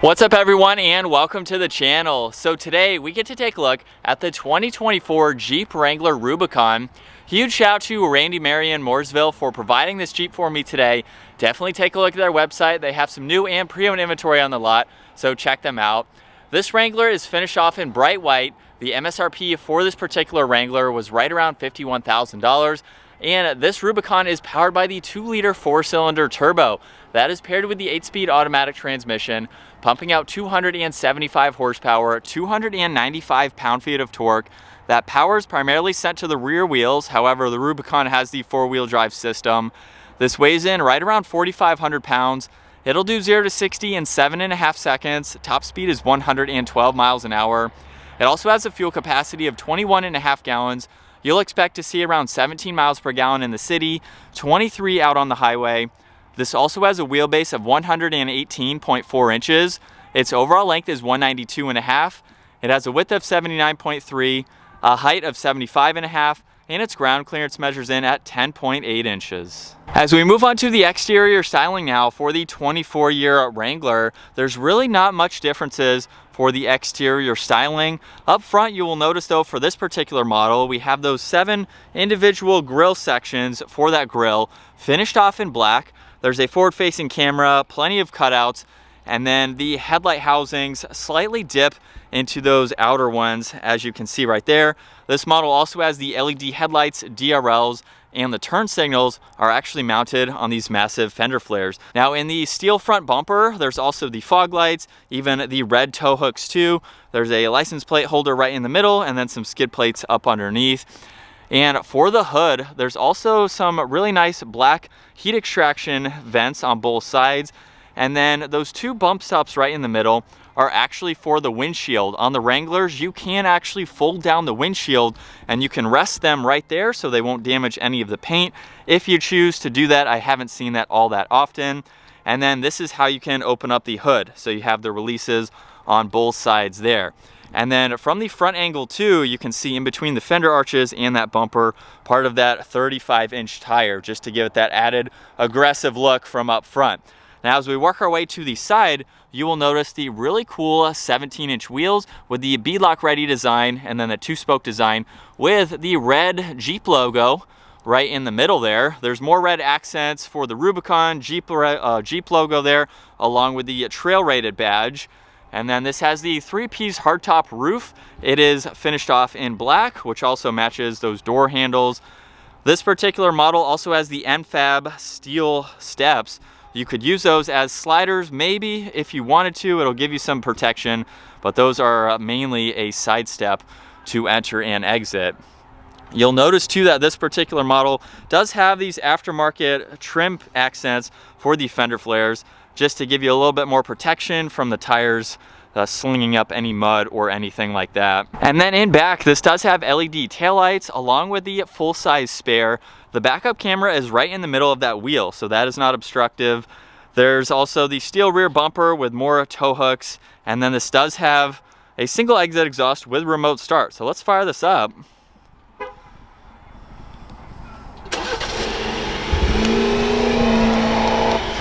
What's up everyone, and welcome to the channel. So today we get to take a look at the 2024 Jeep Wrangler Rubicon. Huge shout out to Randy, Mary in Mooresville for providing this Jeep for me today. Definitely take a look at their website. They have some new and pre-owned inventory on the lot, so check them out. This Wrangler is finished off in bright white. The MSRP for this particular Wrangler was right around $51,000. And this Rubicon is powered by the 2-liter 4-cylinder turbo. That is paired with the 8-speed automatic transmission, pumping out 275 horsepower, 295 pound-feet of torque. That power is primarily sent to the rear wheels. However, the Rubicon has the 4-wheel drive system. This weighs in right around 4,500 pounds. It'll do 0 to 60 in 7.5 seconds. Top speed is 112 miles an hour. It also has a fuel capacity of 21.5 gallons. You'll expect to see around 17 miles per gallon in the city, 23 out on the highway. This also has a wheelbase of 118.4 inches. Its overall length is 192.5. It has a width of 79.3, a height of 75.5, and its ground clearance measures in at 10.8 inches. As we move on to the exterior styling now for the 24-year Wrangler, there's really not much differences for the exterior styling. Up front, you will notice though, for this particular model, we have those 7 individual grille sections for that grille, finished off in black. There's a forward-facing camera, plenty of cutouts, and then the headlight housings slightly dip into those outer ones, as you can see right there. This model also has the LED headlights, DRLs, and the turn signals are actually mounted on these massive fender flares. Now in the steel front bumper, there's also the fog lights, even the red tow hooks too. There's a license plate holder right in the middle, and then some skid plates up underneath. And for the hood, there's also some really nice black heat extraction vents on both sides. And then those 2 bump stops right in the middle are actually for the windshield. On the Wranglers, you can actually fold down the windshield and you can rest them right there so they won't damage any of the paint. If you choose to do that, I haven't seen that all that often. And then this is how you can open up the hood. So you have the releases on both sides there. And then from the front angle too, you can see in between the fender arches and that bumper, part of that 35-inch tire, just to give it that added aggressive look from up front. Now as we work our way to the side, you will notice the really cool 17-inch wheels with the beadlock ready design, and then the 2-spoke design with the red Jeep logo right in the middle there. There's more red accents for the Rubicon, Jeep logo there, along with the trail rated badge. And then this has the 3-piece hardtop roof. It is finished off in black, which also matches those door handles. This particular model also has the NFAB steel steps. You could use those as sliders, maybe if you wanted to. It'll give you some protection, but those are mainly a side step to enter and exit. You'll notice too that this particular model does have these aftermarket trim accents for the fender flares, just to give you a little bit more protection from the tires slinging up any mud or anything like that. And then in back, this does have LED taillights along with the full-size spare. The backup camera is right in the middle of that wheel, so that is not obstructive. There's also the steel rear bumper with more tow hooks, and then this does have a single exit exhaust with remote start. So let's fire this up.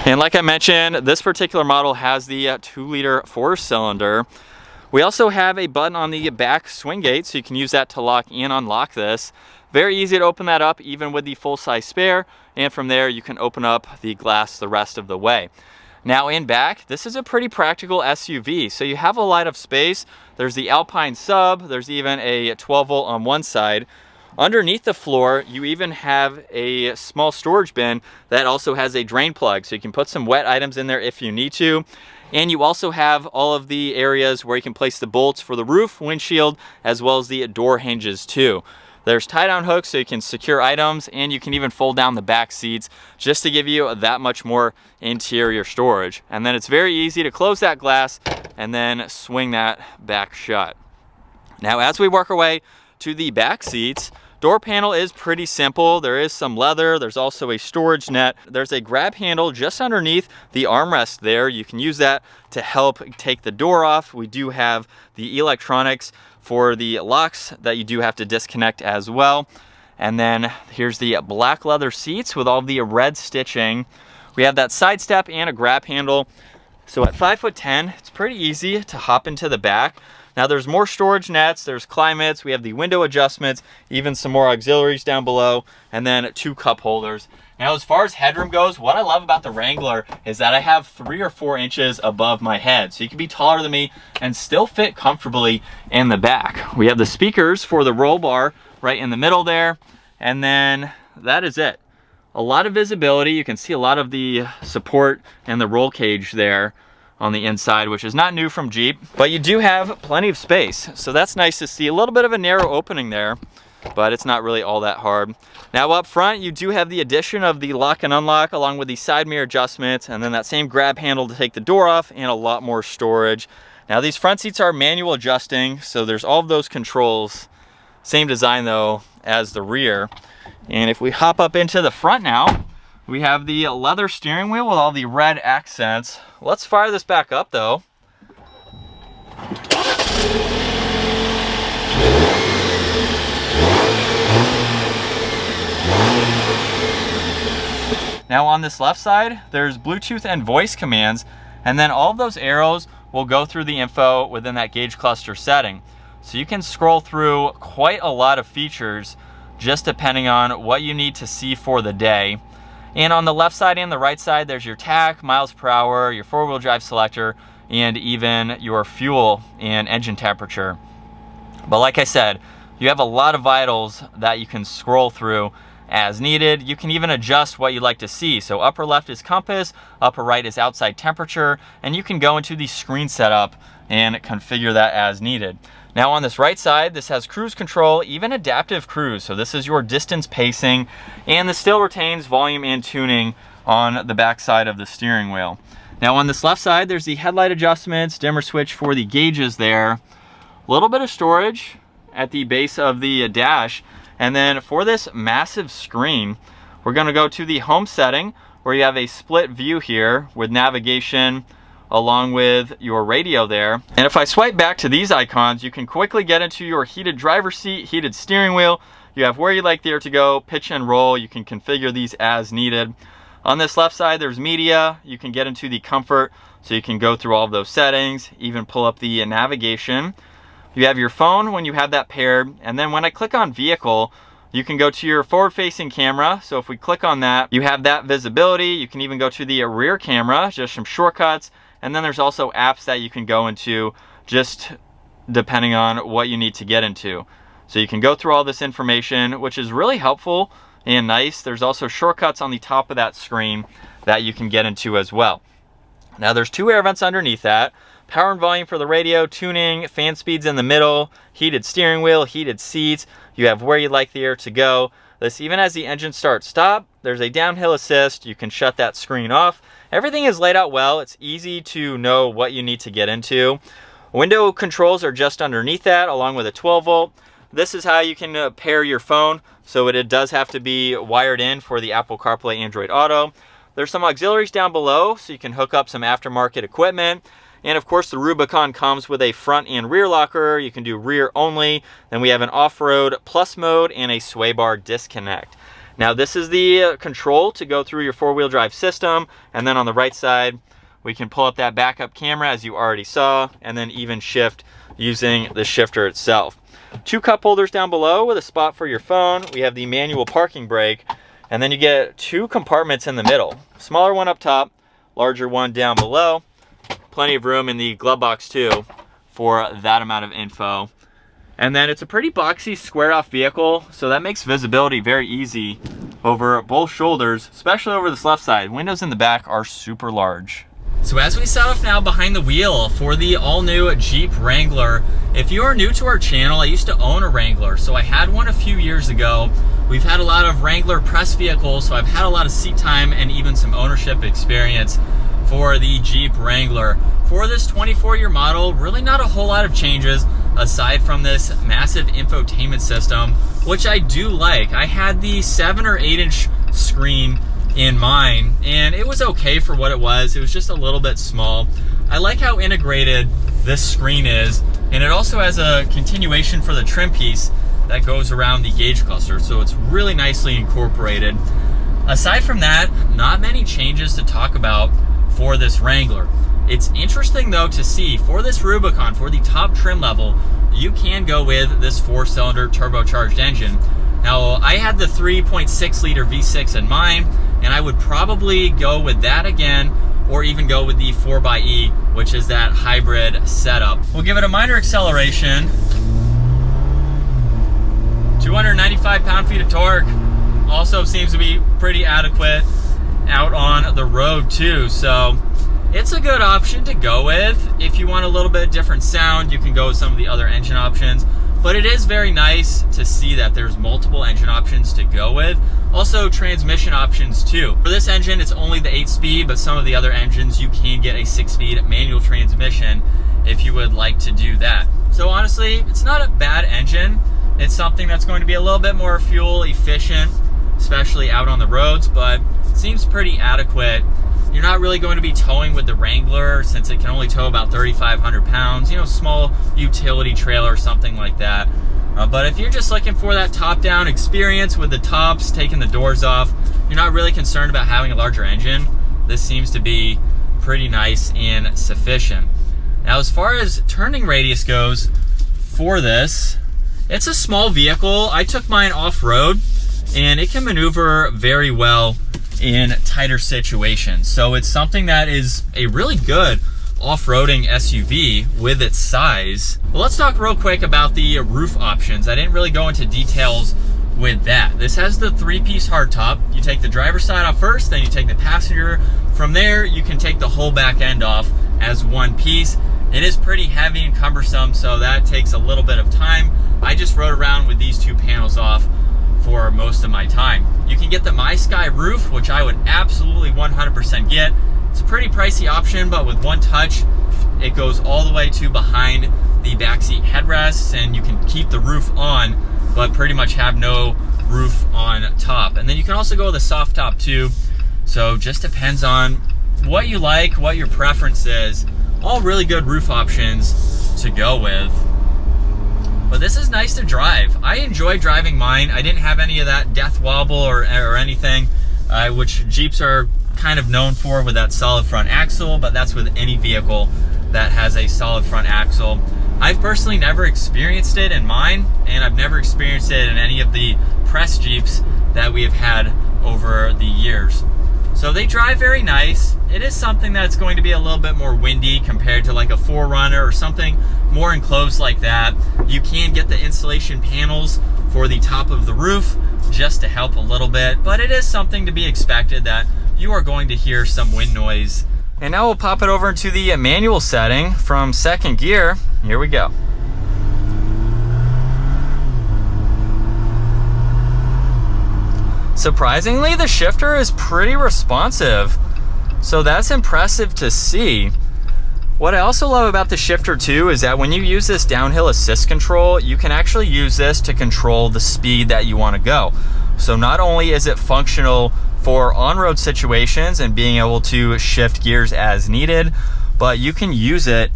And like I mentioned, this particular model has the 2-liter 4-cylinder. We also have a button on the back swing gate, so you can use that to lock and unlock this. Very easy to open that up, even with the full-size spare. And from there, you can open up the glass the rest of the way. Now in back, this is a pretty practical SUV. So you have a lot of space. There's the Alpine sub. There's even a 12-volt on one side. Underneath the floor, you even have a small storage bin that also has a drain plug, so you can put some wet items in there if you need to. And you also have all of the areas where you can place the bolts for the roof, windshield, as well as the door hinges too. There's tie-down hooks so you can secure items, and you can even fold down the back seats just to give you that much more interior storage. And then it's very easy to close that glass and then swing that back shut. Now as we work our way to the back seats, door panel is pretty simple. There is some leather. There's also a storage net. There's a grab handle just underneath the armrest there. You can use that to help take the door off. We do have the electronics for the locks that you do have to disconnect as well. And then here's the black leather seats with all the red stitching. We have that side step and a grab handle. So at 5'10", it's pretty easy to hop into the back. Now there's more storage nets, there's climates, we have the window adjustments, even some more auxiliaries down below, and then 2 cup holders. Now as far as headroom goes, what I love about the Wrangler is that I have 3 or 4 inches above my head. So you can be taller than me and still fit comfortably in the back. We have the speakers for the roll bar right in the middle there, and then that is it. A lot of visibility. You can see a lot of the support and the roll cage there on the inside, which is not new from Jeep, but you do have plenty of space. So that's nice to see. A little bit of a narrow opening there, but it's not really all that hard. Now up front, you do have the addition of the lock and unlock along with the side mirror adjustments, and then that same grab handle to take the door off, and a lot more storage. Now these front seats are manual adjusting, so there's all of those controls. Same design though as the rear. And if we hop up into the front now, we have the leather steering wheel with all the red accents. Let's fire this back up though. Now on this left side, there's Bluetooth and voice commands, and then all of those arrows will go through the info within that gauge cluster setting. So you can scroll through quite a lot of features just depending on what you need to see for the day. And on the left side and the right side, there's your tach, miles per hour, your 4-wheel drive selector, and even your fuel and engine temperature. But like I said, you have a lot of vitals that you can scroll through as needed. You can even adjust what you'd like to see. So upper left is compass, upper right is outside temperature, and you can go into the screen setup and configure that as needed. Now on this right side, this has cruise control, even adaptive cruise. So this is your distance pacing, and this still retains volume and tuning on the back side of the steering wheel. Now on this left side, there's the headlight adjustments, dimmer switch for the gauges there. A little bit of storage at the base of the dash. And then for this massive screen, we're gonna go to the home setting where you have a split view here with navigation along with your radio there. And if I swipe back to these icons, you can quickly get into your heated driver's seat, heated steering wheel. You have where you'd like the air to go, pitch and roll. You can configure these as needed. On this left side, there's media. You can get into the comfort, so you can go through all of those settings, even pull up the navigation. You have your phone when you have that paired. And then when I click on vehicle, you can go to your forward-facing camera. So if we click on that, you have that visibility. You can even go to the rear camera, just some shortcuts. And then there's also apps that you can go into just depending on what you need to get into. So you can go through all this information, which is really helpful and nice. There's also shortcuts on the top of that screen that you can get into as well. Now there's 2 air vents underneath that. Power and volume for the radio, tuning, fan speeds in the middle, heated steering wheel, heated seats. You have where you'd like the air to go. This even has the engine start stop. There's a downhill assist. You can shut that screen off. Everything is laid out well. It's easy to know what you need to get into. Window controls are just underneath that, along with a 12 volt. This is how you can pair your phone. So it does have to be wired in for the Apple CarPlay, Android Auto. There's some auxiliaries down below, so you can hook up some aftermarket equipment. And of course, the Rubicon comes with a front and rear locker. You can do rear only. Then we have an off-road plus mode and a sway bar disconnect. Now this is the control to go through your 4-wheel drive system. And then on the right side, we can pull up that backup camera as you already saw, and then even shift using the shifter itself. 2 cup holders down below with a spot for your phone. We have the manual parking brake, and then you get 2 compartments in the middle. Smaller one up top, larger one down below. Plenty of room in the glove box too for that amount of info. And then it's a pretty boxy square off vehicle, so that makes visibility very easy over both shoulders, especially over this left side. Windows in the back are super large. So as we set off now behind the wheel for the all-new Jeep Wrangler, if you are new to our channel, I used to own a Wrangler, so I had one a few years ago. We've had a lot of Wrangler press vehicles, so I've had a lot of seat time and even some ownership experience for the Jeep Wrangler. For this 24-year model, really not a whole lot of changes aside from this massive infotainment system, which I do like. I had the 7 or 8 inch screen in mine, and it was okay for what it was. It was just a little bit small. I like how integrated this screen is, and it also has a continuation for the trim piece that goes around the gauge cluster, so it's really nicely incorporated. Aside from that, not many changes to talk about for this Wrangler. It's interesting though to see for this Rubicon, for the top trim level, you can go with this 4-cylinder turbocharged engine. Now, I had the 3.6 liter V6 in mine, and I would probably go with that again, or even go with the 4xe, which is that hybrid setup. We'll give it a minor acceleration. 295 pound-feet of torque. Also seems to be pretty adequate out on the road too. So it's a good option to go with. If you want a little bit different sound, you can go with some of the other engine options. But it is very nice to see that there's multiple engine options to go with. Also transmission options too. For this engine, it's only the 8-speed, but some of the other engines, you can get a 6-speed manual transmission if you would like to do that. So honestly, it's not a bad engine. It's something that's going to be a little bit more fuel efficient, especially out on the roads, but it seems pretty adequate. You're not really going to be towing with the Wrangler since it can only tow about 3,500 pounds, you know, small utility trailer or something like that. But if you're just looking for that top-down experience with the tops, taking the doors off, you're not really concerned about having a larger engine, this seems to be pretty nice and sufficient. Now, as far as turning radius goes for this, it's a small vehicle. I took mine off-road, and it can maneuver very well in tighter situations. So it's something that is a really good off-roading SUV with its size. Well, let's talk real quick about the roof options. I didn't really go into details with that. This has the 3-piece hardtop. You take the driver's side off first, then you take the passenger. From there, you can take the whole back end off as one piece. It is pretty heavy and cumbersome, so that takes a little bit of time. I just rode around with these two panels off for most of my time. You can get the My Sky roof, which I would absolutely 100% get. It's a pretty pricey option, but with one touch, it goes all the way to behind the backseat headrests, and you can keep the roof on, but pretty much have no roof on top. And then you can also go with a soft top too. So just depends on what you like, what your preference is. All really good roof options to go with. But this is nice to drive. I enjoy driving mine. I didn't have any of that death wobble or anything, which Jeeps are kind of known for with that solid front axle, but that's with any vehicle that has a solid front axle. I've personally never experienced it in mine, and I've never experienced it in any of the press Jeeps that we have had over the years. So they drive very nice. It is something that's going to be a little bit more windy compared to like a 4Runner or something more enclosed like that. You can get the insulation panels for the top of the roof just to help a little bit, but it is something to be expected that you are going to hear some wind noise. And now we'll pop it over into the manual setting from second gear. Here we go. Surprisingly, the shifter is pretty responsive, so that's impressive to see. What I also love about the shifter too is that when you use this downhill assist control, you can actually use this to control the speed that you want to go. So not only is it functional for on-road situations and being able to shift gears as needed, but you can use it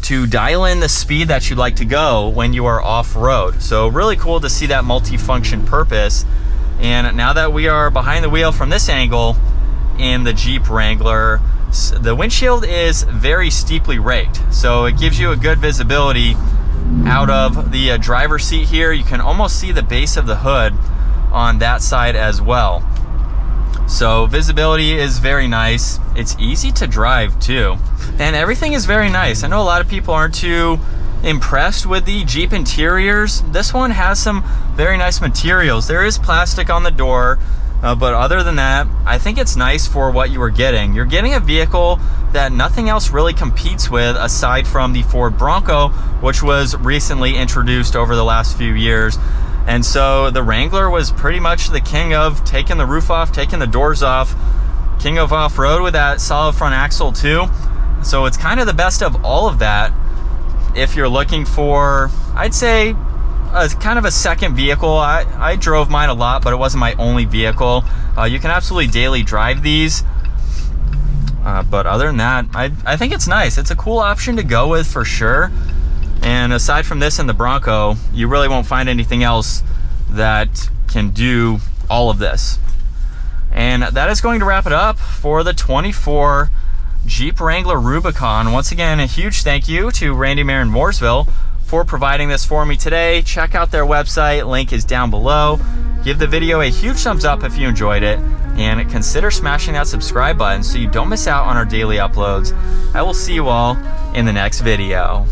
to dial in the speed that you'd like to go when you are off-road. So really cool to see that multi-function purpose. And now that we are behind the wheel from this angle in the Jeep Wrangler, the windshield is very steeply raked. So it gives you a good visibility out of the driver's seat here. You can almost see the base of the hood on that side as well. So visibility is very nice. It's easy to drive too. And everything is very nice. I know a lot of people aren't too impressed with the Jeep interiors. This one has some very nice materials. There is plastic on the door, but other than that, I think it's nice for what you are getting. You're getting a vehicle that nothing else really competes with aside from the Ford Bronco, which was recently introduced over the last few years. And so the Wrangler was pretty much the king of taking the roof off, taking the doors off, king of off-road with that solid front axle too. So it's kind of the best of all of that. If you're looking for, I'd say, a kind of a second vehicle. I drove mine a lot, but it wasn't my only vehicle. You can absolutely daily drive these. But other than that, I think it's nice. It's a cool option to go with for sure. And aside from this and the Bronco, you really won't find anything else that can do all of this. And that is going to wrap it up for the 24 Jeep Wrangler Rubicon. Once again, a huge thank you to Randy Marin Mooresville for providing this for me today. Check out their website, link is down below. Give the video a huge thumbs up if you enjoyed it, and consider smashing that subscribe button so you don't miss out on our daily uploads. I will see you all in the next video.